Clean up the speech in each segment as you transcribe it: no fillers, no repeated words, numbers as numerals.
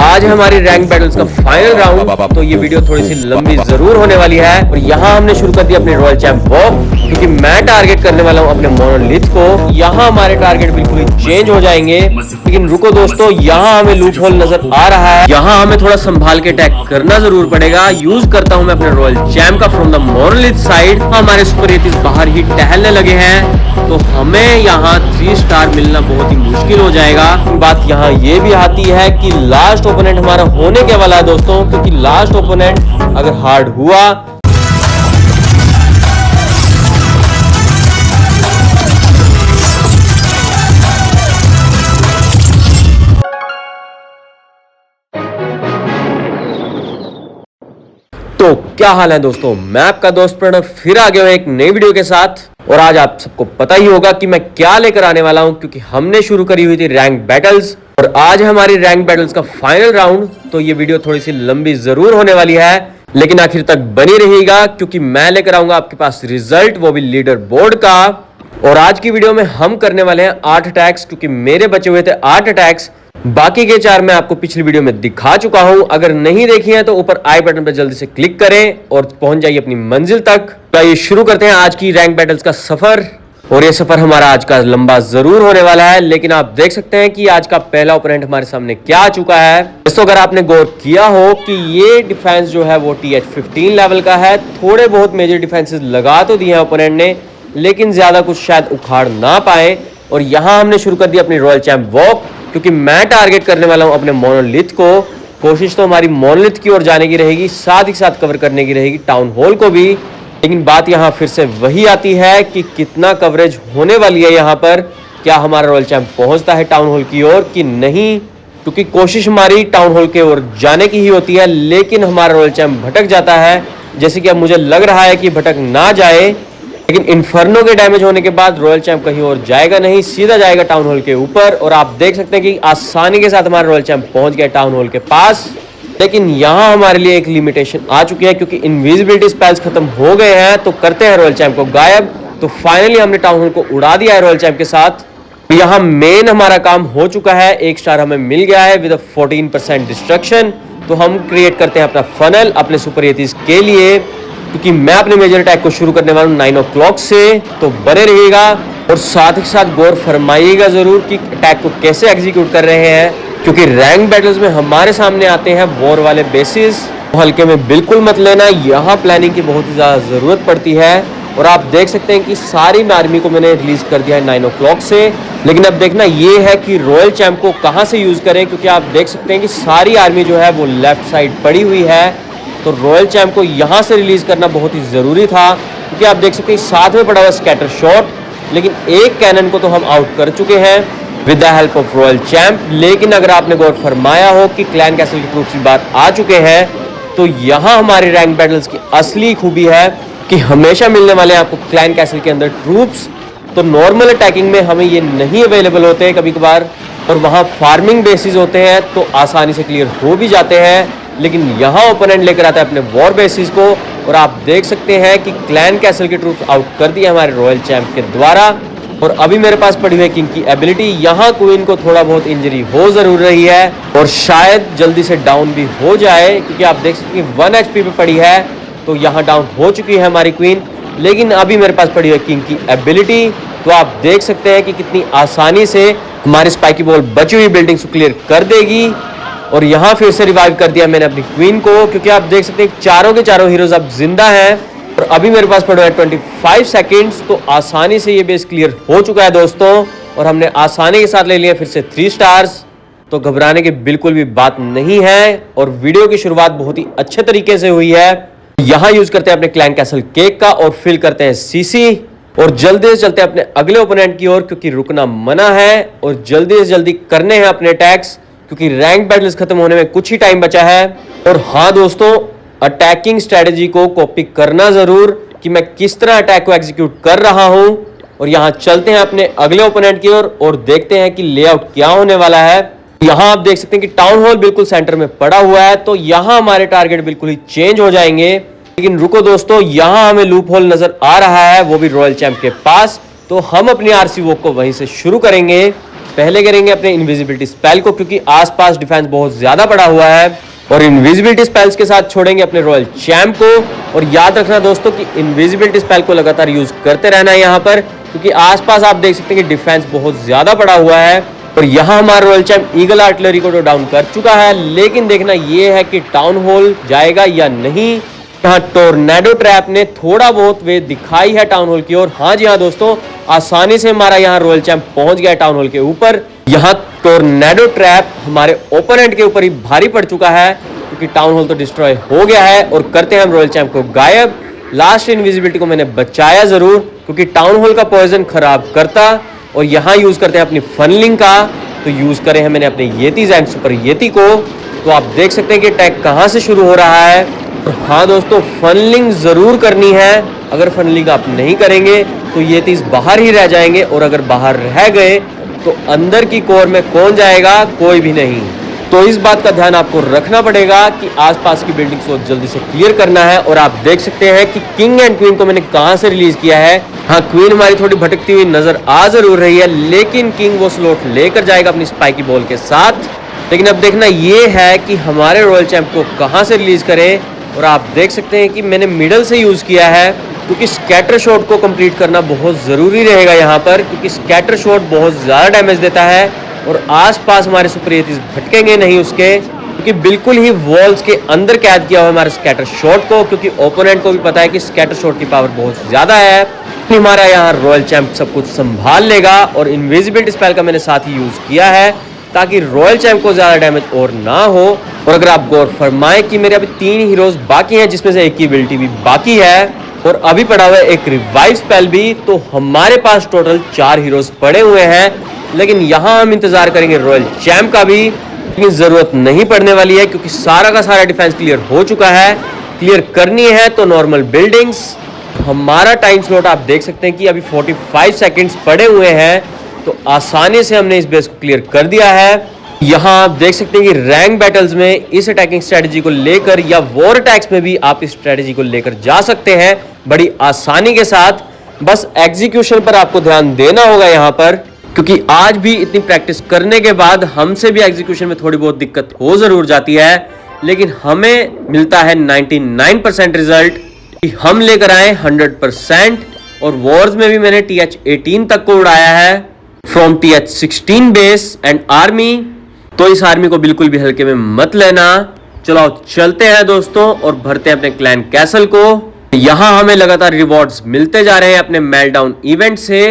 आज हमारी rank battles का फाइनल राउंड, तो ये वीडियो थोड़ी सी लंबी जरूर होने वाली है। और यहाँ हमने शुरू कर दिया अपनी रॉयल चैंप वॉक, क्योंकि मैं टारगेट करने वाला हूँ अपने मोनोलिथ को। यहाँ हमारे टारगेट बिल्कुल ही चेंज हो जाएंगे, लेकिन रुको दोस्तों, यहाँ हमें लूप होल नजर आ रहा है। यहाँ हमें थोड़ा संभाल के अटैक करना जरूर पड़ेगा। यूज करता हूँ मैं अपने रॉयल चैंप का फ्रॉम द मोनोलिथ साइड। हमारे सुपर एथिस बाहर ही टहलने लगे हैं, तो हमें यहाँ 3 स्टार मिलना बहुत ही मुश्किल हो जाएगा। बात यहाँ ये भी आती है कि लास्ट ओपोनेंट हमारा होने के वाला है दोस्तों, क्योंकि लास्ट ओपोनेंट अगर हार्ड हुआ तो क्या हाल है दोस्तों। मैं आपका दोस्त प्रणव फिर आ गया हूं एक नई वीडियो के साथ। और आज आप सबको पता ही होगा कि मैं क्या लेकर आने वाला हूं, क्योंकि हमने शुरू करी हुई थी रैंक बैटल्स और आज हमारी रैंक बैटल्स का फाइनल राउंड। तो ये वीडियो थोड़ी सी लंबी जरूर होने वाली है, लेकिन आखिर तक बनी रहेगा, क्योंकि मैं लेकर आऊंगा आपके पास रिजल्ट, वो भी लीडर बोर्ड का। और आज की वीडियो में हम करने वाले हैं 8 अटैक्स, क्योंकि मेरे बचे हुए थे 8 अटैक्स। बाकी के 4 मैं आपको पिछली वीडियो में दिखा चुका हूं। अगर नहीं देखी है तो ऊपर आई बटन पर जल्दी से क्लिक करें और पहुंच जाइए अपनी मंजिल तक। तो आइए शुरू करते हैं आज की रैंक बैटल्स का सफर। और ये सफर हमारा आज का लंबा जरूर होने वाला है, लेकिन आप देख सकते हैं कि आज का पहला ओपोनेंट हमारे सामने क्या आ चुका है। दोस्तों अगर आपने गौर किया हो कि ये डिफेंस जो है वो TH15 लेवल का है। थोड़े बहुत मेजर डिफेंसेस लगा तो दिए हैं ओपोनेंट ने, लेकिन ज्यादा कुछ शायद उखाड़ ना पाए। और यहाँ हमने शुरू कर दिया अपनी रॉयल चैंप वॉक, क्योंकि मैं टारगेट करने वाला हूं अपने मोनोलिथ को। कोशिश तो हमारी मोनोलिथ की ओर जाने की रहेगी, साथ ही साथ कवर करने की रहेगी टाउन हॉल को भी। लेकिन बात यहाँ फिर से वही आती है कि कितना कवरेज होने वाली है यहाँ पर। क्या हमारा रॉयल चैंप पहुंचता है टाउन हॉल की ओर कि नहीं, क्योंकि कोशिश हमारी टाउन हॉल की ओर जाने की ही होती है, लेकिन हमारा रॉयल चैंप भटक जाता है। जैसे कि अब मुझे लग रहा है कि भटक ना जाए, लेकिन इन्फर्नो के डैमेज होने के बाद रॉयल चैंप कहीं और जाएगा नहीं, सीधा जाएगा टाउन हॉल के ऊपर। और आप देख सकते हैं कि आसानी के साथ हमारा रॉयल चैंप पहुंच गया टाउन हॉल के पास। लेकिन यहाँ हमारे लिए एक लिमिटेशन आ चुकी है, क्योंकि इनविजिबिलिटी स्पेल्स खत्म हो गए हैं। तो करते हैं रॉयल चैंप को गायब। तो फाइनली हमने टाउन हॉल को उड़ा दिया है रॉयल चैंप के साथ। यहाँ मेन हमारा काम हो चुका है, 1 स्टार हमें मिल गया है विद 14% डिस्ट्रक्शन। तो हम क्रिएट करते हैं अपना फनल अपने सुपर एथिस के लिए, क्योंकि मैं अपने मेजर अटैक को शुरू करने वाला हूँ 9 o'clock से। तो बने रहिएगा और साथ ही साथ गौर फरमाइएगा जरूर कि अटैक को कैसे एग्जीक्यूट कर रहे हैं, क्योंकि रैंक बैटल्स में हमारे सामने आते हैं वॉर वाले बेसिस। हल्के में बिल्कुल मत लेना, यहाँ प्लानिंग की बहुत ही ज़्यादा ज़रूरत पड़ती है। और आप देख सकते हैं कि सारी आर्मी को मैंने रिलीज कर दिया है 9 o'clock से। लेकिन अब देखना ये है कि रॉयल चैंप को कहाँ से यूज़ करें, क्योंकि आप देख सकते हैं कि सारी आर्मी जो है वो लेफ्ट साइड पड़ी हुई है। तो रॉयल चैंप को यहाँ से रिलीज करना बहुत ही ज़रूरी था, क्योंकि आप देख सकते हैं साथ में पड़ा हुआ स्कैटर शॉट। लेकिन एक कैनन को तो हम आउट कर चुके हैं with the help of royal champ. लेकिन अगर आपने गौर फरमाया हो कि क्लैन कैसल के ट्रूप्स इस बार आ चुके हैं, तो यहाँ हमारी रैंक बैटल्स की असली खूबी है कि हमेशा मिलने वाले आपको क्लैन कैसल के अंदर ट्रूप्स। तो नॉर्मल अटैकिंग में हमें ये नहीं अवेलेबल होते हैं कभी कभार, और वहाँ फार्मिंग बेसिस होते हैं तो आसानी से क्लियर हो भी जाते हैं। लेकिन यहाँ ओपोनेंट लेकर आता है अपने वॉर बेसिस को, और आप देख सकते हैं कि क्लैन कैसल के ट्रूप्स आउट कर दिए हमारे रॉयल चैंप के द्वारा। और अभी मेरे पास पड़ी हुई है किंग की एबिलिटी। यहाँ क्वीन को थोड़ा बहुत इंजरी हो जरूर रही है, और शायद जल्दी से डाउन भी हो जाए, क्योंकि आप देख सकते हैं 1 HP पे पड़ी है। तो यहाँ डाउन हो चुकी है हमारी क्वीन, लेकिन अभी मेरे पास पड़ी हुई है किंग की एबिलिटी। तो आप देख सकते हैं कि कितनी आसानी से हमारी स्पाइकी बॉल बची हुई बिल्डिंग्स को क्लियर कर देगी। और यहाँ फिर से रिवाइव कर दिया मैंने अपनी क्वीन को, क्योंकि आप देख सकते हैं चारों के चारों हीरोज अब जिंदा हैं। और अभी मेरे पास पड़ा है 25 सेकेंड्स। तो आसानी से ये बेस क्लियर हो चुका है दोस्तों, और हमने आसानी के साथ ले लिया फिर से 3 स्टार्स। तो घबराने की बिल्कुल भी बात नहीं है, और वीडियो की शुरुआत बहुत ही अच्छे तरीके से हुई है। यहाँ यूज करते हैं अपने क्लैन कैसल केक का और फिल करते हैं CC, और जल्दी से चलते हैं अपने अगले ओपोनेंट की ओर, क्योंकि रुकना मना है। और जल्दी से जल्दी करने हैं अपने अटैक्स, क्योंकि रैंक बैटल्स खत्म होने में कुछ ही टाइम बचा है। और हाँ दोस्तों, अटैकिंग स्ट्रेटजी को कॉपी करना जरूर कि मैं किस तरह अटैक को एग्जीक्यूट कर रहा हूं। और यहाँ चलते हैं अपने अगले ओपोनेंट की ओर और देखते हैं कि लेआउट क्या होने वाला है। यहाँ आप देख सकते हैं कि टाउन हॉल बिल्कुल सेंटर में पड़ा हुआ है, तो यहाँ हमारे टारगेट बिल्कुल ही चेंज हो जाएंगे। लेकिन रुको दोस्तों, यहाँ हमें लूप होल नजर आ रहा है, वो भी रॉयल चैंप के पास। तो हम अपनी आरसी वॉक को वहीं से शुरू करेंगे। पहले करेंगे अपने इनविजिबिलिटी स्पेल को, क्योंकि आसपास डिफेंस बहुत ज्यादा पड़ा हुआ है, और इनविजिबिलिटी स्पेल्स के साथ छोड़ेंगे अपने रॉयल चैम्प को। और याद रखना दोस्तों कि इनविजिबिलिटी स्पेल को लगातार यूज करते रहना है यहाँ पर, क्योंकि आसपास आप देख सकते हैं कि डिफेंस बहुत ज्यादा पड़ा हुआ है। और यहाँ हमारा रॉयल चैम्प ईगल आर्टिलरी को तो डाउन कर चुका है, लेकिन देखना यह है कि टाउन हॉल जाएगा या नहीं। यहाँ टोर्नेडो ट्रैप ने थोड़ा बहुत वे दिखाई है टाउन हॉल की ओर। हाँ जी हाँ दोस्तों, आसानी से हमारा यहाँ रॉयल चैम्प पहुंच गया टाउन हॉल के ऊपर। यहाँ टोर्नेडो ट्रैप हमारे ओपोनेंट के ऊपर ही भारी पड़ चुका है, क्योंकि टाउन हॉल तो डिस्ट्रॉय हो गया है। और करते हैं हम रॉयल चैम्प को गायब। लास्ट इनविजिबिलिटी को मैंने बचाया जरूर, क्योंकि टाउन हॉल का पॉइजन खराब करता। और यहाँ यूज करते हैं अपनी फनलिंग का, तो यूज करें हैं मैंने अपने येती एंड सुपर येती को। तो आप देख सकते हैं कि अटैक कहाँ से शुरू हो रहा है। और हाँ दोस्तों, फनलिंग जरूर करनी है। अगर फनलिंग आप नहीं करेंगे तो येतीस बाहर ही रह जाएंगे, और अगर बाहर रह गए तो अंदर की कोर में कौन जाएगा? कोई भी नहीं। तो इस बात का ध्यान आपको रखना पड़ेगा कि आसपास की बिल्डिंग्स को जल्दी से क्लियर करना है। और आप देख सकते हैं कि किंग एंड क्वीन को मैंने कहां से रिलीज किया है। हाँ, क्वीन हमारी थोड़ी भटकती हुई नजर आ जरूर रही है, लेकिन किंग वो स्लॉट लेकर जाएगा अपनी स्पाइकी बॉल के साथ। लेकिन अब देखना ये है कि हमारे रॉयल चैम्प को कहां से रिलीज करें। और आप देख सकते हैं कि मैंने मिडल से यूज किया है, क्योंकि स्कैटर शॉट को कंप्लीट करना बहुत जरूरी रहेगा यहाँ पर, क्योंकि स्कैटर शॉट बहुत ज्यादा डैमेज देता है। और आसपास हमारे सुपर येतीस भटकेंगे नहीं उसके, क्योंकि बिल्कुल ही वॉल्स के अंदर कैद किया हुआ हमारे स्कैटर शॉट को, क्योंकि ओपोनेंट को भी पता है कि स्कैटर शॉट की पावर बहुत ज्यादा है। हमारा यहाँ रॉयल चैम्प सब कुछ संभाल लेगा। और इनविजिबिलिटी स्पेल का मैंने साथ ही यूज किया है, ताकि रॉयल चैम्प को ज्यादा डैमेज और ना हो। और अगर आप गौर फरमाएं कि मेरे अभी 3 हीरोज बाकी हैं, जिसमें से एक की एबिलिटी भी बाकी है, और अभी पड़ा हुआ है एक रिवाइव स्पेल भी, तो हमारे पास टोटल 4 हीरोज पड़े हुए हैं। लेकिन यहाँ हम इंतजार करेंगे रॉयल चैम्प का भी, लेकिन जरूरत नहीं पड़ने वाली है, क्योंकि सारा का सारा डिफेंस क्लियर हो चुका है। क्लियर करनी है तो नॉर्मल बिल्डिंग्स। हमारा टाइम स्लॉट आप देख सकते हैं कि अभी 45 सेकंड्स पड़े हुए हैं, तो आसानी से हमने इस बेस को क्लियर कर दिया है। यहाँ आप देख सकते हैं कि रैंक बैटल्स में इस अटैकिंग स्ट्रेटजी को लेकर, या वॉर अटैक्स में भी आप इस स्ट्रेटजी को लेकर जा सकते हैं बड़ी आसानी के साथ। बस एग्जीक्यूशन पर आपको ध्यान देना होगा यहाँ पर, क्योंकि आज भी इतनी प्रैक्टिस करने के बाद हमसे भी एग्जीक्यूशन में थोड़ी बहुत दिक्कत हो जरूर जाती है, लेकिन हमें मिलता है 99% रिजल्ट कि हम लेकर आए 100%। और वॉर्स में भी मैंने TH-18 तक को उड़ाया है from TH-16 base and army. तो इस आर्मी को बिल्कुल भी हल्के में मत लेना। चलो चलते हैं दोस्तों और भरते हैं अपने क्लैन कैसल को। यहाँ हमें लगातार रिवॉर्ड्स मिलते जा रहे हैं अपने मेल्टडाउन इवेंट से।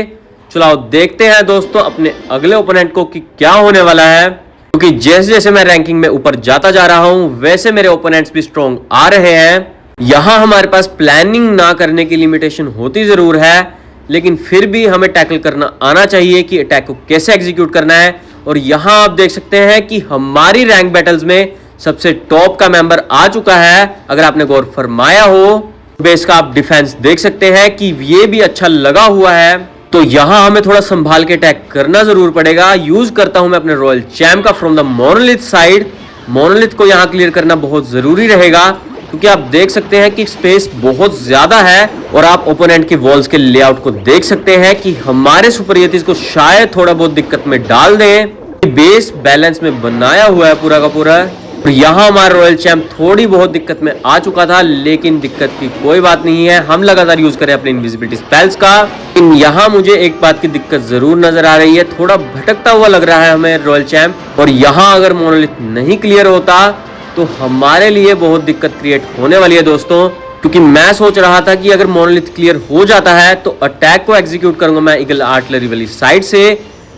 चलो देखते हैं दोस्तों अपने अगले ओपोनेंट को कि क्या होने वाला है, क्योंकि जैसे जैसे मैं रैंकिंग में ऊपर जाता जा रहा हूं वैसे मेरे ओपोनेंट्स भी स्ट्रॉन्ग आ रहे हैं। यहाँ हमारे पास प्लानिंग ना करने की लिमिटेशन होती जरूर है, लेकिन फिर भी हमें टैकल करना आना चाहिए कि अटैक को कैसे एग्जीक्यूट करना है। और यहाँ आप देख सकते हैं कि हमारी रैंक बैटल्स में सबसे टॉप का मेंबर आ चुका है। अगर आपने गौर फरमाया हो बेस का आप डिफेंस देख सकते हैं कि ये भी अच्छा लगा हुआ है। तो यहाँ हमें थोड़ा संभाल के अटैक करना जरूर पड़ेगा। यूज करता हूं मैं अपने रॉयल चैम्प का from the monolith side. Monolith को यहाँ क्लियर करना बहुत जरूरी रहेगा, क्योंकि आप देख सकते हैं कि स्पेस बहुत ज्यादा है। और आप ओपोनेंट की वॉल्स के लेआउट को देख सकते हैं कि हमारे सुपर येतीस को शायद थोड़ा बहुत दिक्कत में डाल दें। बेस बैलेंस में बनाया हुआ है पूरा का पूरा। और यहाँ हमारा रॉयल चैम्प थोड़ी बहुत दिक्कत में आ चुका था, लेकिन दिक्कत की कोई बात नहीं है। हम लगातार यूज करें अपने इनविजिबिलिटी स्पेल्स का। लेकिन यहाँ मुझे एक बात की दिक्कत जरूर नजर आ रही है, थोड़ा भटकता हुआ लग रहा है हमें रॉयल चैम्प। और यहाँ अगर मोनोलिथ नहीं क्लियर होता तो हमारे लिए बहुत दिक्कत क्रिएट होने वाली है दोस्तों, क्योंकि मैं सोच रहा था कि अगर मोनोलिथ क्लियर हो जाता है तो अटैक को एग्जीक्यूट करूंगा मैं ईगल आर्टिलरी वाली साइड से।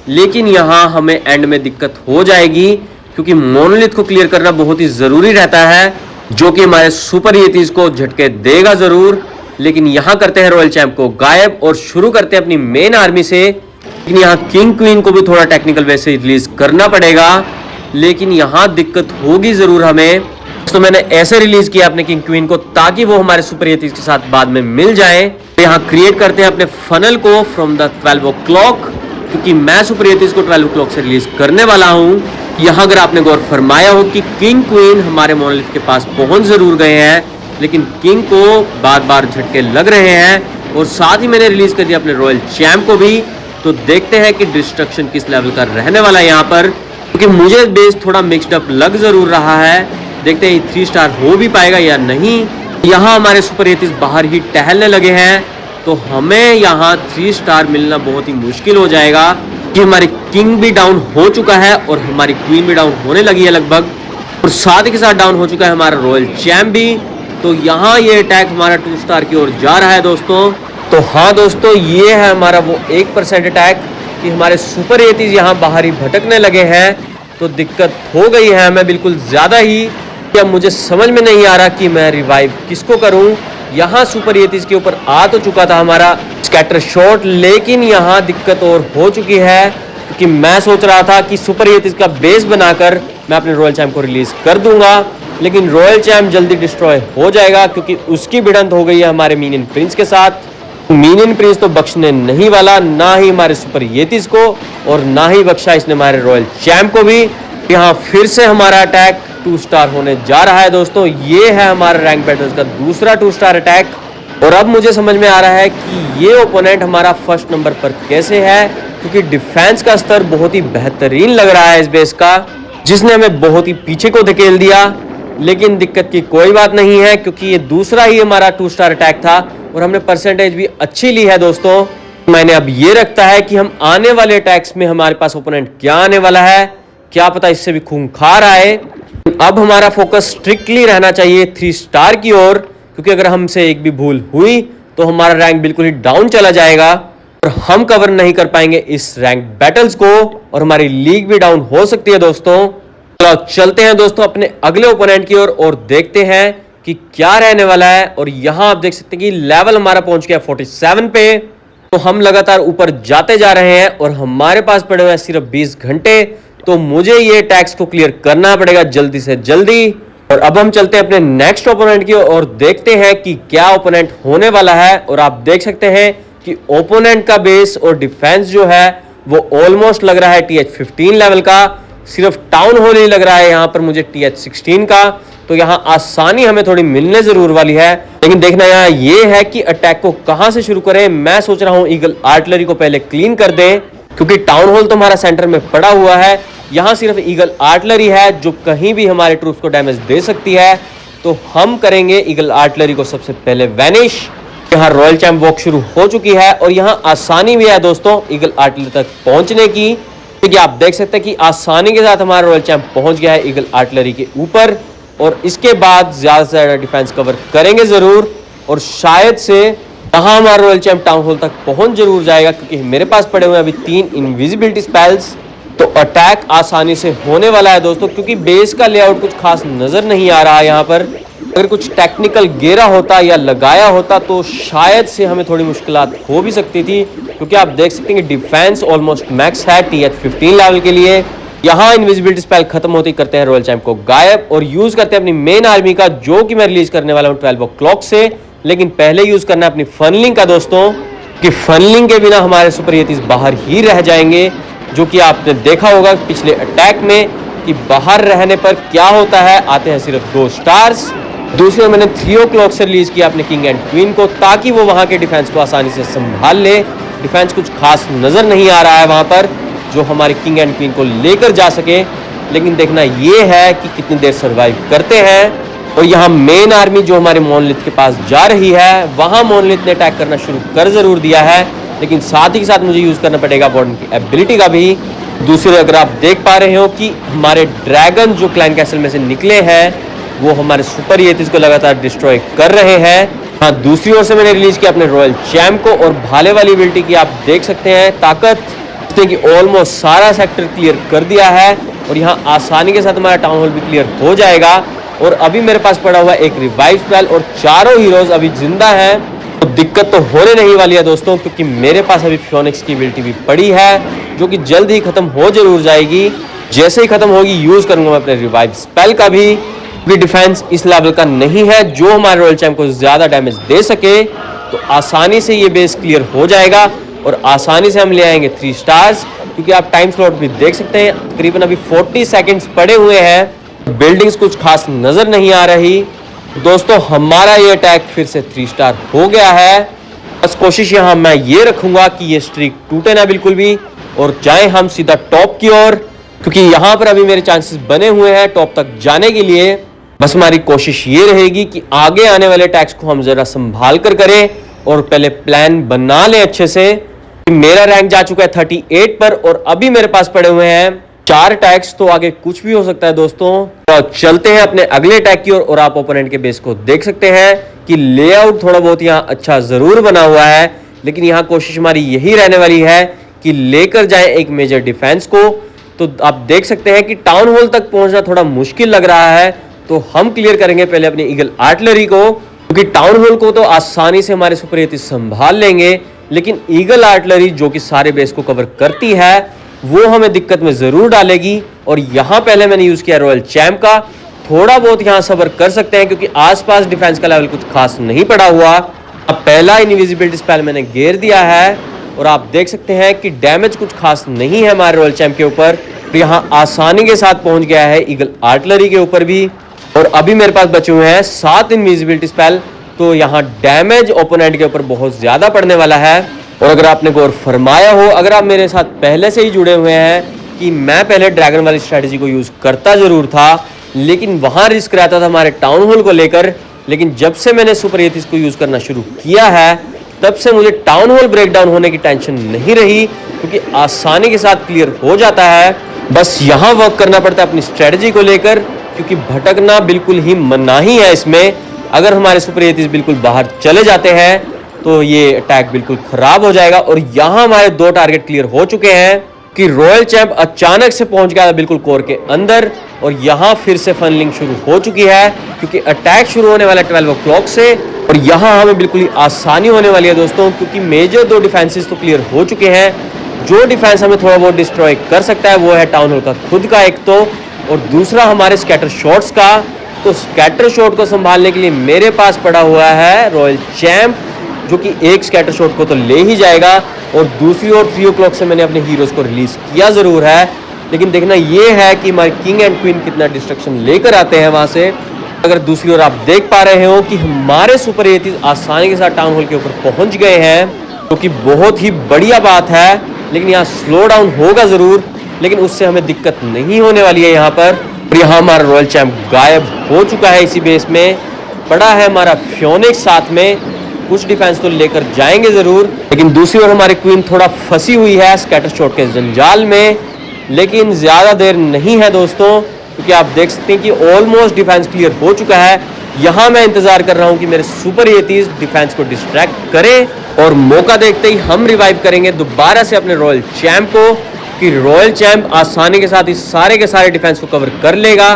लेकिन यहाँ हमें एंड में दिक्कत हो जाएगी, क्योंकि मोनोलिथ को क्लियर करना बहुत ही जरूरी रहता है, जो कि हमारे सुपर येतीस को झटके देगा जरूर। लेकिन यहाँ करते हैं रॉयल चैम्प को गायब और शुरू करते हैं अपनी मेन आर्मी से। लेकिन यहाँ किंग क्वीन को भी थोड़ा टेक्निकल वे से रिलीज करना पड़ेगा, लेकिन यहाँ दिक्कत होगी जरूर हमें। तो मैंने ऐसे रिलीज किया अपने किंग क्वीन को ताकि वो हमारे सुपर येतीस के साथ बाद में मिल जाए। तो यहाँ क्रिएट करते हैं अपने फनल को फ्रॉम द 12 o'clock, क्योंकि मैं सुपर येतीस को 12 o'clock से रिलीज करने वाला हूँ। यहाँ अगर आपने गौर फरमाया हो कि किंग क्वीन हमारे मोनोलिथ के पास पहुंच जरूर गए हैं, लेकिन किंग को बार बार झटके लग रहे हैं। और साथ ही मैंने रिलीज कर दिया अपने रॉयल चैम्प को भी, तो देखते हैं कि डिस्ट्रक्शन किस लेवल का रहने वाला है यहाँ पर, क्योंकि मुझे बेस थोड़ा मिक्सड अप लग जरूर रहा है। देखते हैं 3 स्टार हो भी पाएगा या नहीं। यहाँ हमारे सुपर एथिस बाहर ही टहलने लगे हैं, तो हमें यहाँ 3 स्टार मिलना बहुत ही मुश्किल हो जाएगा कि हमारी किंग भी डाउन हो चुका है और हमारी क्वीन भी डाउन होने लगी है लगभग, और साथ ही के साथ डाउन हो चुका है हमारा रॉयल चैम्प भी। तो यहाँ ये अटैक हमारा 2 स्टार की ओर जा रहा है दोस्तों। तो हाँ दोस्तों, ये है हमारा वो 1% अटैक कि हमारे सुपर एथिस यहाँ बाहर ही भटकने लगे हैं। तो दिक्कत हो गई है हमें बिल्कुल ज़्यादा ही, कि अब मुझे समझ में नहीं आ रहा कि मैं रिवाइव किसको करूं। यहाँ सुपर एथिस के ऊपर आ तो चुका था हमारा स्कैटर शॉट, लेकिन यहाँ दिक्कत और हो चुकी है, क्योंकि मैं सोच रहा था कि सुपर एथिस का बेस बनाकर मैं अपने रॉयल चैम्प को रिलीज कर दूंगा, लेकिन रॉयल चैम्प जल्दी डिस्ट्रॉय हो जाएगा क्योंकि उसकी भिड़ंत हो गई है हमारे मीनियन प्रिंस के साथ। मीनियन प्रिंस तो बख्शने नहीं वाला, ना ही हमारे सुपर एथिस को और ना ही बख्शा इसने हमारे रॉयल चैम्प को भी। यहाँ फिर से हमारा अटैक 2 स्टार होने जा रहा है दोस्तों। ये है हमारा रैंक बैटल्स का दूसरा 2 स्टार अटैक, और अब मुझे समझ में आ रहा है कि ये ओपोनेंट हमारा फर्स्ट नंबर पर कैसे है, क्योंकि डिफेंस का स्तर बहुत ही बेहतरीन लग रहा है इस बेस का, जिसने हमें बहुत ही पीछे को धकेल दिया। लेकिन दिक्कत की कोई बात नहीं है, क्योंकि ये दूसरा ही हमारा 2 स्टार अटैक था और हमने परसेंटेज भी अच्छी ली है दोस्तों। मैंने अब ये रखता है कि हम आने वाले अटैक्स में हमारे पास ओपोनेंट क्या आने वाला है, क्या पता इससे भी खूंखार आए। अब हमारा फोकस स्ट्रिक्टली रहना चाहिए 3 स्टार की ओर, क्योंकि अगर हमसे एक भी भूल हुई तो हमारा रैंक बिल्कुल ही डाउन चला जाएगा और हम कवर नहीं कर पाएंगे इस रैंक बैटल्स को, और हमारी लीग भी डाउन हो सकती है दोस्तों। तो चलते हैं दोस्तों अपने अगले ओपोनेंट की ओर और देखते हैं कि क्या रहने वाला है। और यहां आप देख सकते हैं कि लेवल हमारा पहुंच गया 47 पे। तो हम लगातार ऊपर जाते जा रहे हैं और हमारे पास पड़े हुए हैं सिर्फ 20 घंटे। तो मुझे ये टैक्स को क्लियर करना पड़ेगा जल्दी से जल्दी। और अब हम चलते हैं अपने नेक्स्ट ओपोनेंट की और देखते हैं कि क्या ओपोनेंट होने वाला है। और आप देख सकते हैं कि ओपोनेंट का बेस और डिफेंस जो है वो ऑलमोस्ट लग रहा है TH15 लेवल का, सिर्फ टाउन हॉल ही लग रहा है यहाँ पर मुझे TH16 का। तो यहाँ आसानी हमें थोड़ी मिलने जरूर वाली है, लेकिन देखना यहाँ ये है कि अटैक को कहां से शुरू करें। मैं सोच रहा हूँ ईगल आर्टिलरी को पहले क्लीन कर दें, क्योंकि टाउन हॉल तो हमारा सेंटर में पड़ा हुआ है। यहाँ सिर्फ ईगल आर्टिलरी है जो कहीं भी हमारे ट्रूप्स को डैमेज दे सकती है। तो हम करेंगे ईगल आर्टिलरी को सबसे पहले वैनिश। यहाँ रॉयल चैम्प वॉक शुरू हो चुकी है और यहाँ आसानी भी है दोस्तों ईगल आर्टिलरी तक पहुंचने की, क्योंकि आप देख सकते हैं कि आसानी के साथ हमारा रॉयल चैम्प पहुंच गया है ईगल आर्टिलरी के ऊपर। और इसके बाद ज्यादा से ज्यादा डिफेंस कवर करेंगे जरूर, और शायद से यहाँ हमारा रॉयल चैम्प टाउन हॉल तक पहुंच जरूर जाएगा, क्योंकि मेरे पास पड़े हुए अभी 3 इनविजिबिलिटी स्पेल्स। तो अटैक आसानी से होने वाला है दोस्तों, क्योंकि बेस का लेआउट कुछ खास नजर नहीं आ रहा है यहाँ पर। अगर कुछ टेक्निकल घेरा होता या लगाया होता तो शायद से हमें थोड़ी मुश्किलात हो भी सकती थी, क्योंकि आप देख सकते हैं कि डिफेंस ऑलमोस्ट मैक्स है TH15 लेवल के लिए। यहाँ इनविजिबिलिटी स्पेल खत्म होते ही करते हैं रॉयल चैम्प को गायब और यूज करते हैं अपनी मेन आर्मी का, जो कि मैं रिलीज करने वाला हूँ 12 o'clock से। लेकिन पहले यूज करना है अपनी फनलिंग का दोस्तों, कि फनलिंग के बिना हमारे सुपर एथिस बाहर ही रह जाएंगे, जो कि आपने देखा होगा पिछले अटैक में कि बाहर रहने पर क्या होता है, आते हैं सिर्फ 2 स्टार्स। दूसरे मैंने 3 o'clock से रिलीज किया अपने किंग एंड क्वीन को, ताकि वो वहां के डिफेंस को आसानी से संभाल ले। डिफेंस कुछ खास नजर नहीं आ रहा है वहां पर जो हमारे किंग एंड क्वीन को लेकर जा सके, लेकिन देखना ये है कि कितनी देर सर्वाइव करते हैं। और यहाँ मेन आर्मी जो हमारे मोनलिथ के पास जा रही है, वहां मोनलिथ ने अटैक करना शुरू कर जरूर दिया है, लेकिन साथ ही साथ मुझे यूज करना पड़ेगा वार्डन की एबिलिटी का भी। दूसरे अगर आप देख पा रहे हो कि हमारे ड्रैगन जो क्लैन कैसल में से निकले हैं वो हमारे सुपर एथिस को लगातार डिस्ट्रॉय कर रहे हैं। हाँ, दूसरी ओर से मैंने रिलीज किया अपने रॉयल चैम्प को, और भाले वाली एबिलिटी की आप देख सकते हैं ताकत, कि ऑलमोस्ट सारा सेक्टर क्लियर कर दिया है। और यहाँ आसानी के साथ हमारा टाउन हॉल भी क्लियर हो जाएगा। और अभी मेरे पास पड़ा हुआ एक रिवाइव स्पेल और चारों हीरोज अभी जिंदा हैं, तो दिक्कत तो होने नहीं वाली है दोस्तों, क्योंकि मेरे पास अभी फियोनिक्स की एबिलिटी भी पड़ी है, जो कि जल्द ही खत्म हो जरूर जाएगी। जैसे ही खत्म होगी यूज करूंगा मैं अपने रिवाइव स्पेल का भी, क्योंकि डिफेंस इस लेवल का नहीं है जो हमारे रॉयल चैम्प को ज्यादा डैमेज दे सके। तो आसानी से ये बेस क्लियर हो जाएगा और आसानी से हम ले आएंगे 3 स्टार्स, क्योंकि आप टाइम स्लॉट भी देख सकते हैं तकरीबन अभी 40 सेकंड्स पड़े हुए हैं। बिल्डिंग्स कुछ खास नजर नहीं आ रही दोस्तों। हमारा ये अटैक फिर से 3 स्टार हो गया है। बस कोशिश यहाँ मैं ये रखूंगा कि ये स्ट्रीक टूटे ना बिल्कुल भी और जाएं हम सीधा टॉप की ओर, क्योंकि यहाँ पर अभी मेरे चांसेस बने हुए हैं टॉप तक जाने के लिए। बस हमारी कोशिश ये रहेगी कि आगे आने वाले टैग्स को हम जरा संभाल कर करें और पहले प्लान बना लें अच्छे से। मेरा रैंक जा चुका है 38 पर और अभी मेरे पास पड़े हुए हैं 4 टैग्स, तो आगे कुछ भी हो सकता है दोस्तों। तो चलते हैं अपने अगले टैग की ओर और आप ओपोनेंट के बेस को देख सकते हैं कि लेआउट थोड़ा बहुत यहाँ अच्छा जरूर बना हुआ है, लेकिन यहाँ कोशिश हमारी यही रहने वाली है कि लेकर जाए एक मेजर डिफेंस को। तो आप देख सकते हैं कि टाउन हॉल तक पहुंचना थोड़ा मुश्किल लग रहा है, तो हम क्लियर करेंगे पहले अपनी ईगल आर्टिलरी को, क्योंकि टाउन हॉल को तो आसानी से हमारे सुपर एथीस संभाल लेंगे, लेकिन ईगल आर्टिलरी जो कि सारे बेस को कवर करती है वो हमें दिक्कत में जरूर डालेगी। और यहां पहले मैंने यूज किया रॉयल चैंप का, थोड़ा बहुत यहां सब्र कर सकते हैं क्योंकि आसपास डिफेंस का लेवल कुछ खास नहीं पड़ा हुआ। अब पहला इनविजिबिलिटी स्पेल मैंने घेर दिया है और आप देख सकते हैं कि डैमेज कुछ खास नहीं है हमारे रॉयल चैंप के ऊपर, तो यहां आसानी के साथ पहुंच गया है ईगल आर्टिलरी के ऊपर भी। और अभी मेरे पास बचे हुए हैं 7 इनविजिबिलिटी स्पेल, तो यहाँ डैमेज ओपोनेंट के ऊपर बहुत ज्यादा पड़ने वाला है। और अगर आपने गौर फरमाया हो, अगर आप मेरे साथ पहले से ही जुड़े हुए हैं कि मैं पहले ड्रैगन वाली स्ट्रेटेजी को यूज करता जरूर था, लेकिन वहां रिस्क रहता था हमारे टाउन हॉल को लेकर, लेकिन जब से मैंने सुपर एथीस को यूज करना शुरू किया है तब से मुझे टाउन हॉल ब्रेकडाउन होने की टेंशन नहीं रही, क्योंकि आसानी के साथ क्लियर हो जाता है। बस यहाँ वर्क करना पड़ता है अपनी स्ट्रेटेजी को लेकर, क्योंकि भटकना बिल्कुल ही मनाही है इसमें। अगर हमारे सुपर एथीस बिल्कुल बाहर चले जाते हैं तो ये अटैक बिल्कुल खराब हो जाएगा। और यहाँ हमारे 2 टारगेट क्लियर हो चुके हैं कि रॉयल चैंप अचानक से पहुंच गया बिल्कुल कोर के अंदर, और यहाँ फिर से फनलिंग शुरू हो चुकी है क्योंकि अटैक शुरू होने वाला 12 o'clock से। और यहाँ हमें बिल्कुल ही आसानी होने वाली है दोस्तों, क्योंकि मेजर 2 डिफेंसेस तो क्लियर हो चुके हैं। जो डिफेंस हमें थोड़ा बहुत डिस्ट्रॉय कर सकता है वो है टाउन हॉल का खुद का एक तो, और दूसरा हमारे स्कैटर शॉट्स का। तो स्कैटर शॉट को संभालने के लिए मेरे पास पड़ा हुआ है रॉयल चैंप, जो कि एक स्कैटर शॉट को तो ले ही जाएगा, और दूसरी ओर 3 o'clock से मैंने अपने हीरोज को रिलीज किया जरूर है, लेकिन देखना ये है कि हमारे किंग एंड क्वीन कितना डिस्ट्रक्शन लेकर आते हैं वहां से। अगर दूसरी ओर आप देख पा रहे हो कि हमारे सुपर एथीस आसानी के साथ टाउन हॉल के ऊपर पहुंच गए हैं, जो कि बहुत ही बढ़िया बात है, लेकिन यहाँ स्लो डाउन होगा जरूर, लेकिन उससे हमें दिक्कत नहीं होने वाली है यहाँ पर। और यहाँ हमारा रॉयल चैंप गायब हो चुका है, इसी बेस में पड़ा है हमारा फ्योनिक्स साथ में। कुछ डिफेंस तो लेकर जाएंगे जरूर, लेकिन दूसरी ओर हमारी क्वीन थोड़ा फंसी हुई है स्कैटर शॉट के जंजाल में, लेकिन ज्यादा देर नहीं है दोस्तों, क्योंकि आप देख सकते हैं कि ऑलमोस्ट डिफेंस क्लियर हो चुका है। यहाँ मैं इंतजार कर रहा हूँ कि मेरे सुपर एथीस डिफेंस को डिस्ट्रैक्ट करें, और मौका देखते ही हम रिवाइव करेंगे दोबारा से अपने रॉयल चैंप को, कि रॉयल चैंप आसानी के साथ इस सारे के सारे डिफेंस को कवर कर लेगा,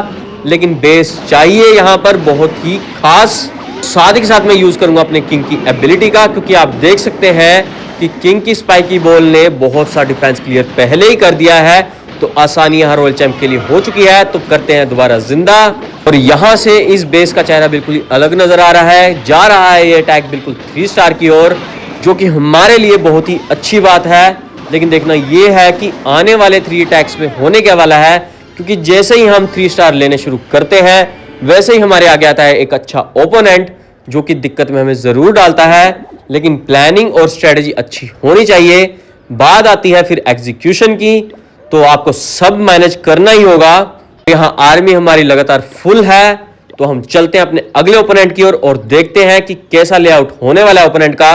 लेकिन बेस चाहिए यहाँ पर बहुत ही खास। साथ ही के साथ मैं यूज करूंगा अपने किंग की एबिलिटी का, क्योंकि आप देख सकते हैं कि किंग की स्पाइकी बॉल ने बहुत सा डिफेंस क्लियर पहले ही कर दिया है, तो आसानी यहाँ रॉयल चैंप के लिए हो चुकी है। तो करते हैं दोबारा जिंदा, और यहाँ से इस बेस का चेहरा बिल्कुल ही अलग नजर आ रहा है। जा रहा है ये अटैक बिल्कुल 3 स्टार की ओर, जो कि हमारे लिए बहुत ही अच्छी बात है, लेकिन देखना ये है कि आने वाले 3 अटैक्स में होने क्या वाला है, क्योंकि जैसे ही हम 3 स्टार लेने शुरू करते हैं वैसे ही हमारे आगे आता है एक अच्छा ओपोनेंट, जो कि दिक्कत में हमें जरूर डालता है, लेकिन प्लानिंग और स्ट्रेटेजी अच्छी होनी चाहिए। बात आती है फिर एग्जीक्यूशन की, तो आपको सब मैनेज करना ही होगा। यहाँ आर्मी हमारी लगातार फुल है, तो हम चलते हैं अपने अगले ओपोनेंट की ओर और देखते हैं कि कैसा लेआउट होने वाला है ओपोनेंट का।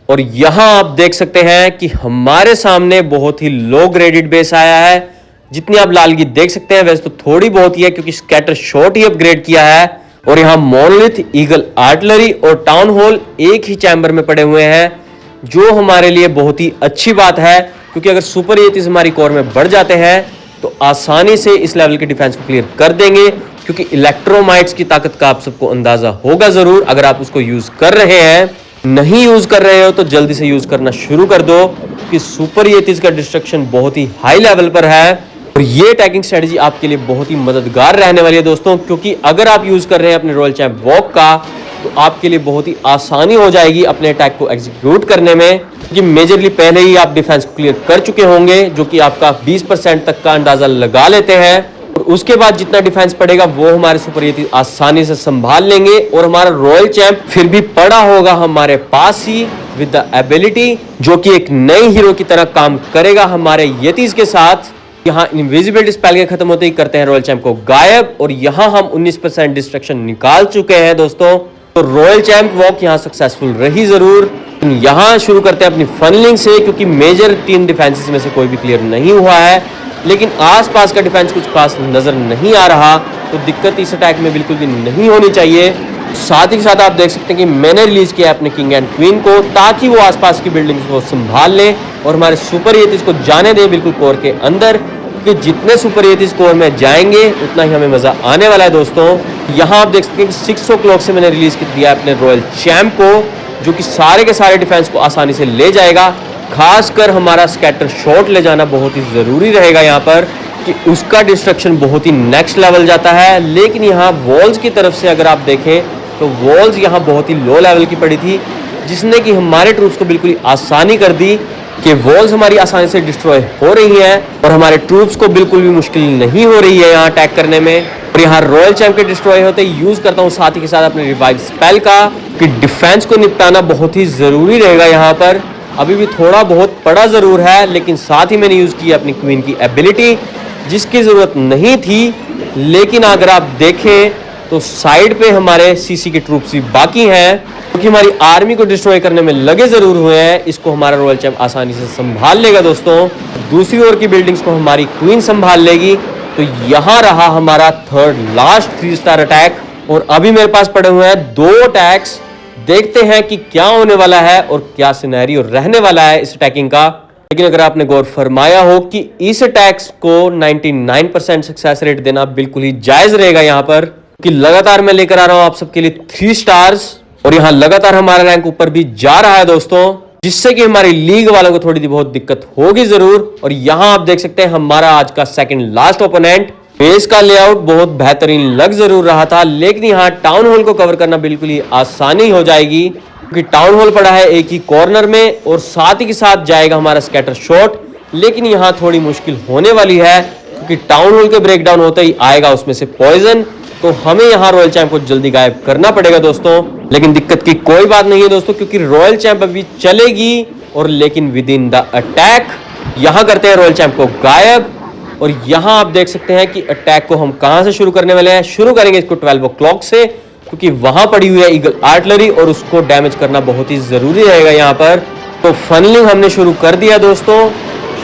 और यहां आप देख सकते हैं कि हमारे सामने बहुत ही लो ग्रेडेड बेस आया है। जितनी आप लालगी देख सकते हैं वैसे तो थोड़ी बहुत ही है, क्योंकि स्कैटर शॉट ही अपग्रेड किया है। और यहाँ मोनोलिथ, ईगल आर्टिलरी और टाउन हॉल एक ही चैम्बर में पड़े हुए हैं, जो हमारे लिए बहुत ही अच्छी बात है, क्योंकि अगर सुपर एथीस हमारी कोर में बढ़ जाते हैं तो आसानी से इस लेवल के डिफेंस को क्लियर कर देंगे, क्योंकि इलेक्ट्रोमाइट्स की ताकत का आप सबको अंदाजा होगा जरूर अगर आप उसको यूज कर रहे हैं। नहीं यूज कर रहे हो तो जल्दी से यूज करना शुरू कर दो, क्योंकि सुपर एथीस का डिस्ट्रक्शन बहुत ही हाई लेवल पर है। और ये अटैकिंग स्ट्रेटजी आपके लिए बहुत ही मददगार रहने वाली है दोस्तों, क्योंकि अगर आप यूज कर रहे हैं अपने रॉयल चैंप वॉक का, तो आपके लिए बहुत ही आसानी हो जाएगी अपने अटैक को एग्जीक्यूट करने में, क्योंकि मेजरली पहले ही आप डिफेंस को क्लियर कर चुके होंगे, जो कि आपका 20% तक का अंदाजा लगा लेते हैं। और उसके बाद जितना डिफेंस पड़ेगा वो हमारे सुपर एथीस आसानी से संभाल लेंगे, और हमारा रॉयल चैंप फिर भी पड़ा होगा हमारे पास ही, विद द एबिलिटी, जो कि एक नई हीरो की तरह काम करेगा हमारे यतीज के साथ। यहाँ इनविजिबिलिटी स्पेल के खत्म होते ही करते हैं रॉयल चैंप को गायब, और यहाँ हम 19% डिस्ट्रक्शन निकाल चुके हैं दोस्तों। तो रॉयल चैंप वॉक यहाँ सक्सेसफुल रही जरूर। यहाँ शुरू करते हैं अपनी फनलिंग से, क्योंकि मेजर 3 डिफेंसेस में से कोई भी क्लियर नहीं हुआ है, लेकिन आसपास का डिफेंस कुछ खास नजर नहीं आ रहा, तो दिक्कत इस अटैक में बिल्कुल भी नहीं होनी चाहिए। साथ ही साथ आप देख सकते हैं कि मैंने रिलीज किया अपने किंग एंड क्वीन को, ताकि वो आसपास की बिल्डिंग्स को संभाल ले और हमारे सुपर येतिस को जाने दे बिल्कुल कोर के अंदर, क्योंकि जितने सुपर येतिस कोर में जाएंगे उतना ही हमें मजा आने वाला है दोस्तों। यहाँ आप देख सकते हैं कि 6 o'clock से मैंने रिलीज दिया अपने रॉयल चैंप को, जो कि सारे के सारे डिफेंस को आसानी से ले जाएगा। खासकर हमारा स्कैटर शॉट ले जाना बहुत ही जरूरी रहेगा यहाँ पर, कि उसका डिस्ट्रक्शन बहुत ही नेक्स्ट लेवल जाता है। लेकिन यहाँ वॉल्स की तरफ से अगर आप देखें तो वॉल्स यहाँ बहुत ही लो लेवल की पड़ी थी, जिसने कि हमारे ट्रूप्स को बिल्कुल ही आसानी कर दी कि वॉल्स हमारी आसानी से डिस्ट्रॉय हो रही हैं और हमारे ट्रूप्स को बिल्कुल भी मुश्किल नहीं हो रही है यहाँ अटैक करने में। और यहाँ रॉयल चैंप के डिस्ट्रॉय होते यूज करता हूँ साथ ही के साथ अपने रिवाइव स्पेल का, कि डिफेंस को निपटाना बहुत ही जरूरी रहेगा यहाँ पर। अभी भी थोड़ा बहुत पड़ा जरूर है, लेकिन साथ ही मैंने यूज किया अपनी क्वीन की एबिलिटी, जिसकी जरूरत नहीं थी। लेकिन अगर आप देखें तो साइड पे हमारे सीसी के ट्रूप्स भी बाकी हैं, क्योंकि हमारी आर्मी को डिस्ट्रॉय करने में लगे जरूर हुए हैं। इसको हमारा रॉयल चैंप आसानी से संभाल लेगा दोस्तों। दूसरी ओर की बिल्डिंग्स को हमारी क्वीन संभाल लेगी। तो यहाँ रहा हमारा थर्ड लास्ट 3 स्टार अटैक, और अभी मेरे पास पड़े हुए हैं 2 अटैक्स। देखते हैं कि क्या होने वाला है और क्या सिनेरियो रहने वाला है इस अटैकिंग का। लेकिन अगर आपने गौर फरमाया हो कि इस अटैक्स को 99% सक्सेस रेट देना बिल्कुल ही जायज रहेगा यहाँ पर, कि लगातार मैं लेकर आ रहा हूं आप सबके लिए 3 स्टार्स, और यहाँ लगातार हमारा रैंक ऊपर भी जा रहा है दोस्तों, जिससे कि हमारी लीग वालों को थोड़ी बहुत दिक्कत होगी जरूर। और यहाँ आप देख सकते हैं हमारा आज का सेकंड लास्ट ओपोनेंट। बेस का लेआउट बहुत बेहतरीन लग जरूर रहा था, लेकिन यहाँ टाउन हॉल को कवर करना बिल्कुल ही आसानी हो जाएगी, क्योंकि टाउन हॉल पड़ा है एक ही कॉर्नर में, और साथ ही के साथ जाएगा हमारा स्कैटर शॉट। लेकिन यहाँ थोड़ी मुश्किल होने वाली है, क्योंकि टाउन हॉल के ब्रेकडाउन होते ही आएगा उसमें से पॉइजन, तो हमें यहाँ रॉयल चैंप को जल्दी गायब करना पड़ेगा दोस्तों। लेकिन दिक्कत की कोई बात नहीं है दोस्तों, क्योंकि रॉयल चैंप अभी चलेगी, और लेकिन विद इन द अटैक यहाँ करते हैं रॉयल चैंप को गायब। और यहाँ आप देख सकते हैं कि अटैक को हम कहां से शुरू करने वाले हैं। शुरू करेंगे इसको 12 o'clock से, क्योंकि वहां पड़ी हुई है ईगल आर्टिलरी और उसको डैमेज करना बहुत ही जरूरी रहेगा यहाँ पर। तो फनलिंग हमने शुरू कर दिया दोस्तों,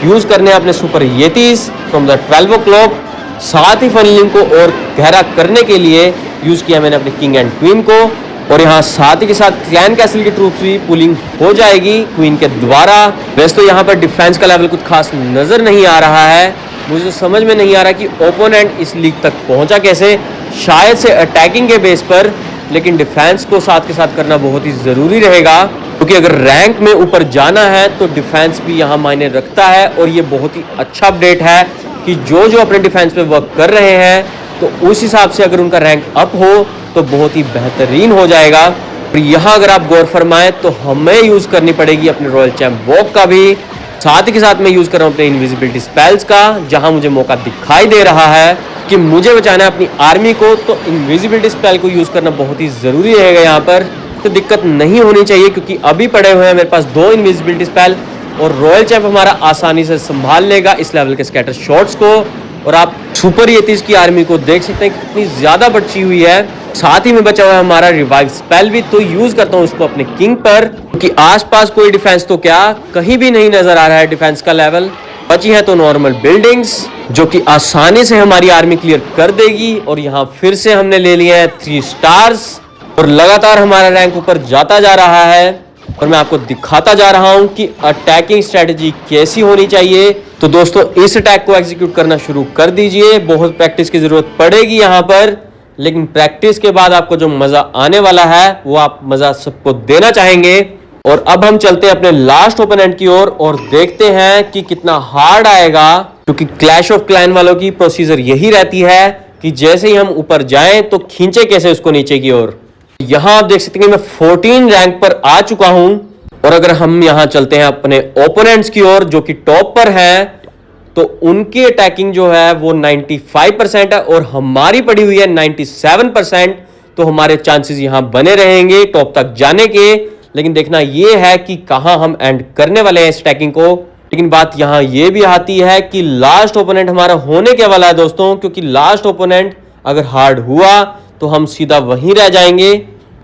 यूज करने अपने सुपर येतीस फ्रॉम द 12 o'clock। साथ ही फनलिंग को और गहरा करने के लिए यूज किया मैंने अपने किंग एंड क्वीन को, और यहाँ साथ ही के साथ क्लैन कैसल की ट्रूप्स भी पुलिंग हो जाएगी क्वीन के द्वारा। वैसे तो यहाँ पर डिफेंस का लेवल कुछ खास नजर नहीं आ रहा है, मुझे तो समझ में नहीं आ रहा कि ओपोनेंट इस लीग तक पहुंचा कैसे, शायद से अटैकिंग के बेस पर। लेकिन डिफेंस को साथ के साथ करना बहुत ही जरूरी रहेगा, क्योंकि अगर रैंक में ऊपर जाना है तो डिफेंस भी यहाँ मायने रखता है। और ये बहुत ही अच्छा अपडेट है कि जो जो अपने डिफेंस पे वर्क कर रहे हैं, तो उस हिसाब से अगर उनका रैंक अप हो तो बहुत ही बेहतरीन हो जाएगा। और यहाँ अगर आप गौर फरमाएं तो हमें यूज करनी पड़ेगी अपने रॉयल चैंप वॉक का भी, साथ ही के साथ मैं यूज कर रहा हूँ अपने इनविजिबिलिटी स्पेल्स का, जहां मुझे मौका दिखाई दे रहा है कि मुझे बचाना है अपनी आर्मी को। तो इनविजिबिलिटी स्पेल को यूज करना बहुत ही जरूरी रहेगा यहाँ पर, तो दिक्कत नहीं होनी चाहिए, क्योंकि अभी पड़े हुए हैं मेरे पास 2 इनविजिबिलिटी स्पेल, और रॉयल चैंप हमारा आसानी से संभाल लेगा इस लेवल के स्कैटर शॉट्स को। और आप सुपर येतीस की आर्मी को देख सकते हैं कितनी ज्यादा बची हुई है। साथ ही में बचा हुआ है हमारा रिवाइव स्पेल भी, तो यूज करता हूं उसको अपने किंग पर, क्योंकि आसपास कोई डिफेंस तो क्या कहीं भी नहीं नजर आ रहा है डिफेंस का लेवल। बची है तो नॉर्मल बिल्डिंग्स, जो कि आसानी से हमारी आर्मी क्लियर कर देगी। और यहाँ फिर से हमने ले लिया है 3 स्टार्स, और लगातार हमारा रैंक ऊपर जाता जा रहा है। और मैं आपको दिखाता जा रहा हूं कि अटैकिंग स्ट्रेटजी कैसी होनी चाहिए। तो दोस्तों इस अटैक को एग्जीक्यूट करना शुरू कर दीजिए। बहुत प्रैक्टिस की जरूरत पड़ेगी यहाँ पर, लेकिन प्रैक्टिस के बाद आपको जो मजा आने वाला है वो आप मजा सबको देना चाहेंगे। और अब हम चलते हैं अपने लास्ट ओपोनेंट की ओर और देखते हैं कि कितना हार्ड आएगा, क्योंकि क्लैश ऑफ क्लैन वालों की प्रोसीजर यही रहती है कि जैसे ही हम ऊपर जाएं तो खींचे कैसे उसको नीचे की ओर। यहां आप देख सकते हैं कि मैं 14 रैंक पर आ चुका हूं। और अगर हम यहां चलते हैं अपने ओपोनेंट्स की ओर जो कि टॉप पर हैं, तो उनकी अटैकिंग जो है वो 95% है और हमारी पड़ी हुई है 97%। तो हमारे चांसेस यहां बने रहेंगे टॉप तक जाने के। लेकिन देखना ये है कि कहां हम एंड करने वाले हैं इस टैकिंग को। लेकिन बात यहां ये भी आती है कि लास्ट ओपोनेंट हमारा होने क्या वाला है दोस्तों, क्योंकि लास्ट ओपोनेंट अगर हार्ड हुआ तो हम सीधा वहीं रह जाएंगे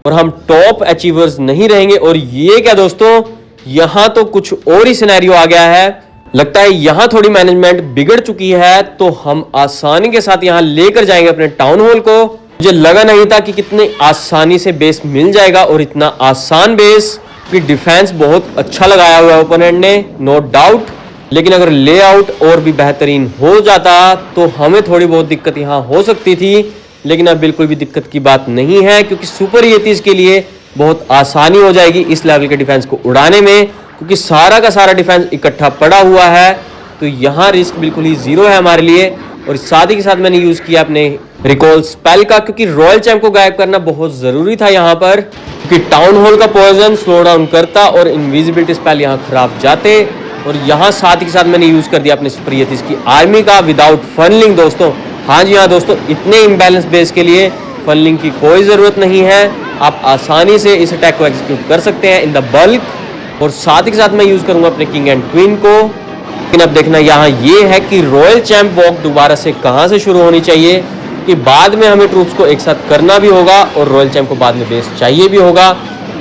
और हम टॉप अचीवर्स नहीं रहेंगे। और ये क्या दोस्तों, यहां तो कुछ और ही सिनेरियो आ गया है। लगता है यहां थोड़ी मैनेजमेंट बिगड़ चुकी है, तो हम आसानी के साथ यहां लेकर जाएंगे अपने टाउन हॉल को। मुझे लगा नहीं था कि कितने आसानी से बेस मिल जाएगा, और इतना आसान बेस कि डिफेंस बहुत अच्छा लगाया हुआ है ओपोनेंट ने, नो डाउट। लेकिन अगर लेआउट और भी बेहतरीन हो जाता तो हमें थोड़ी बहुत दिक्कत यहां हो सकती थी, लेकिन अब बिल्कुल भी दिक्कत की बात नहीं है, क्योंकि सुपर येतीज के लिए बहुत आसानी हो जाएगी इस लेवल के डिफेंस को उड़ाने में, क्योंकि सारा का सारा डिफेंस इकट्ठा पड़ा हुआ है। तो यहाँ रिस्क बिल्कुल ही जीरो है हमारे लिए। और साथ ही के साथ मैंने यूज किया अपने रिकॉल स्पेल का, क्योंकि रॉयल चैंप को गायब करना बहुत जरूरी था यहाँ पर, क्योंकि टाउन हॉल का पॉइजन स्लो डाउन करता और इनविजिबिलिटी स्पेल यहाँ खराब जाते। और यहाँ साथ ही के साथ मैंने यूज कर दिया अपने सुपर येतीज की आर्मी का विदाउट फनलिंग दोस्तों। हाँ जी हाँ दोस्तों, इतने इम्बैलेंस बेस के लिए फनलिंग की कोई जरूरत नहीं है, आप आसानी से इस अटैक को एग्जीक्यूट कर सकते हैं इन द बल्क। और साथ ही के साथ मैं यूज करूंगा अपने किंग एंड क्वीन को। लेकिन अब देखना यहाँ ये है कि रॉयल चैंप वॉक दोबारा से कहाँ से शुरू होनी चाहिए, कि बाद में हमें ट्रूप्स को एक साथ करना भी होगा और रॉयल चैंप को बाद में बेस चाहिए भी होगा।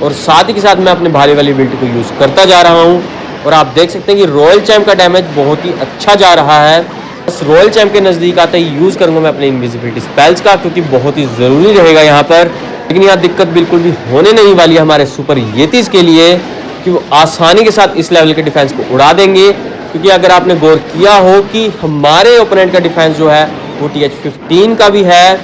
और साथ ही के साथ मैं अपने भारी वाली बिल्ड को यूज करता जा रहा हूँ, और आप देख सकते हैं कि रॉयल चैंप का डैमेज बहुत ही अच्छा जा रहा है। बस रॉयल चैंप के नजदीक आते ही यूज करूंगा मैं अपने इनविजिबिलिटी स्पेल्स का, क्योंकि बहुत ही जरूरी रहेगा यहाँ पर। लेकिन यहाँ दिक्कत बिल्कुल भी होने नहीं वाली है हमारे सुपर येतीज के लिए, कि वो आसानी के साथ इस लेवल के डिफेंस को उड़ा देंगे। क्योंकि अगर आपने गौर किया हो कि हमारे ओपोनेंट का डिफेंस जो है वो TH15 का भी है,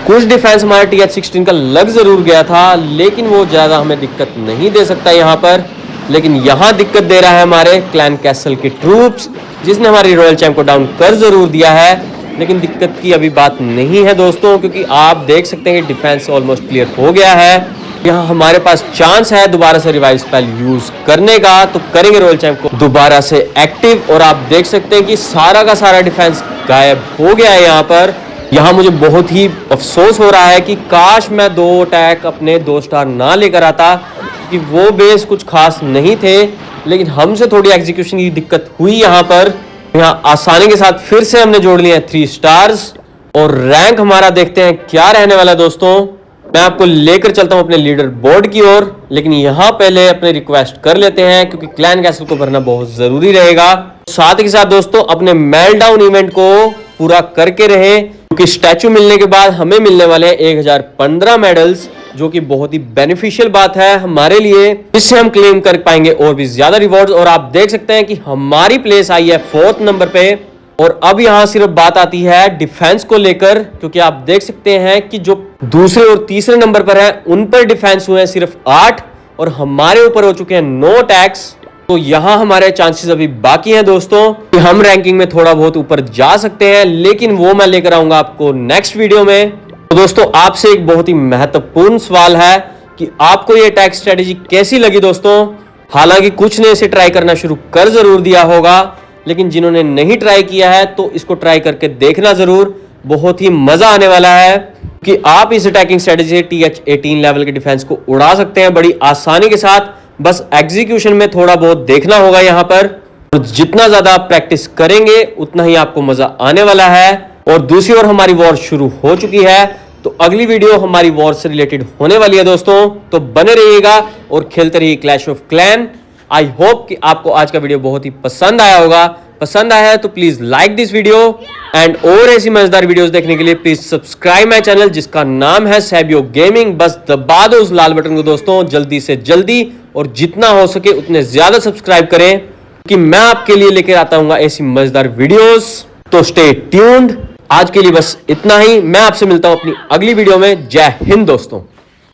कुछ डिफेंस हमारे TH16 का लग जरूर गया था, लेकिन वो ज्यादा हमें दिक्कत नहीं दे सकता यहाँ पर। लेकिन यहाँ दिक्कत दे रहा है हमारे क्लैन कैसल के ट्रूप्स, जिसने हमारी रॉयल चैंप को डाउन कर जरूर दिया है। लेकिन दिक्कत की अभी बात नहीं है दोस्तों, क्योंकि आप देख सकते हैं कि डिफेंस ऑलमोस्ट क्लियर हो गया है। यहाँ हमारे पास चांस है दोबारा से रिवाइव स्पेल यूज करने का, तो करेंगे रॉयल चैंप को दोबारा से एक्टिव। और आप देख सकते हैं कि सारा का सारा डिफेंस गायब हो गया है यहाँ पर। यहाँ मुझे बहुत ही अफसोस हो रहा है कि काश मैं 2 अटैक अपने 2 स्टार ना लेकर आता, कि वो बेस कुछ खास नहीं थे। लेकिन हमसे थोड़ी एग्जीक्यूशन की दिक्कत हुई यहाँ पर। यहाँ आसानी के साथ फिर से हमने जोड़ लिया 3 स्टार्स, और रैंक हमारा देखते हैं क्या रहने वाला है दोस्तों। मैं आपको लेकर चलता हूं अपने लीडर बोर्ड की ओर, लेकिन यहाँ पहले अपने रिक्वेस्ट कर लेते हैं, क्योंकि क्लैन कैसल को भरना बहुत जरूरी रहेगा। साथ ही साथ दोस्तों अपने मेल्टडाउन इवेंट को पूरा करके रहे, क्योंकि स्टैचू मिलने के बाद हमें मिलने वाले हैं 1015 मेडल्स, जो कि बहुत ही बेनिफिशियल बात है हमारे लिए। इससे हम क्लेम कर पाएंगे और भी ज्यादा रिवॉर्ड्स। और आप देख सकते हैं कि हमारी प्लेस आई है 4th नंबर पे। और अब यहां सिर्फ बात आती है डिफेंस को लेकर, क्योंकि आप देख सकते हैं कि जो दूसरे और तीसरे नंबर पर है उन पर डिफेंस हुए हैं सिर्फ 8, और हमारे ऊपर हो चुके हैं 9 अटैक्स। तो यहां हमारे चांसेस अभी बाकी हैं दोस्तों कि हम रैंकिंग में थोड़ा बहुत ऊपर जा सकते हैं, लेकिन वो मैं लेकर आऊंगा आपको नेक्स्ट वीडियो में। तो दोस्तों आपसे एक बहुत ही महत्वपूर्ण सवाल है कि आपको ये अटैक स्ट्रेटेजी कैसी लगी दोस्तों। हालांकि कुछ ने इसे ट्राई करना शुरू कर जरूर दिया होगा, लेकिन जिन्होंने नहीं ट्राई किया है तो इसको ट्राई करके देखना जरूर, बहुत ही मजा आने वाला है। कि आप इस अटैकिंग स्ट्रेटेजी से TH18 लेवल के डिफेंस को उड़ा सकते हैं बड़ी आसानी के साथ। बस एग्जीक्यूशन में थोड़ा बहुत देखना होगा यहाँ पर, और जितना ज्यादा आप प्रैक्टिस करेंगे उतना ही आपको मजा आने वाला है। और दूसरी ओर हमारी वॉर शुरू हो चुकी है, तो अगली वीडियो हमारी वॉर से रिलेटेड होने वाली है दोस्तों। तो बने रहिएगा और खेलते रहिए clash of clan. I hope कि आपको आज का वीडियो बहुत ही पसंद आया होगा। पसंद आया है तो please like this video, and और ऐसी मजेदार वीडियोस देखने के लिए प्लीज सब्सक्राइब माय चैनल, जिसका नाम है सैबियो गेमिंग। बस दबा दो उस लाल बटन को दोस्तों, जल्दी से जल्दी, और जितना हो सके उतने ज्यादा सब्सक्राइब करें, कि मैं आपके लिए लेकर आता हूँ ऐसी मजेदार वीडियोस। तो स्टे ट्यून्ड। आज के लिए बस इतना ही। मैं आपसे मिलता हूं अपनी अगली वीडियो में। जय हिंद दोस्तों।